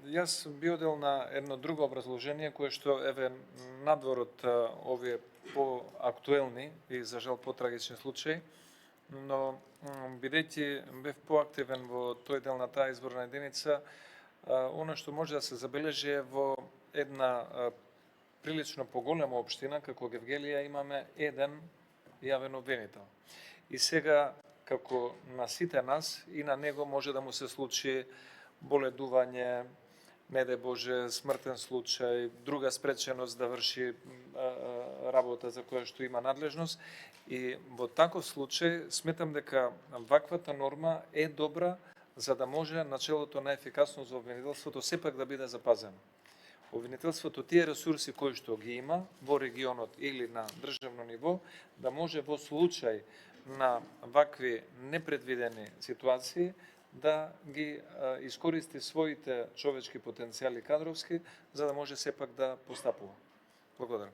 Јас би одел на едно друго образложение кое што еве надвор од овие поактуелни и за жал потрагични случаи, но бидејќи бев поактивен во тој дел на таа изборна единица, она што може да се забележи е во една прилично поголема општина како Гевгелија имаме еден јавен обвинител. И сега како на сите нас и на него може да му се случи боледување, не дај Боже, смртен случај, друга спреченост да врши работа за која што има надлежност. И во таков случај сметам дека ваквата норма е добра за да може начелото на ефикасност во обвинителството сепак да биде запазено. Обвинителството тие ресурси кои што ги има во регионот или на државно ниво, да може во случај на вакви непредвидени ситуации да ги искористи своите човечки потенцијали кадровски, за да може сепак да постапува. Благодарам.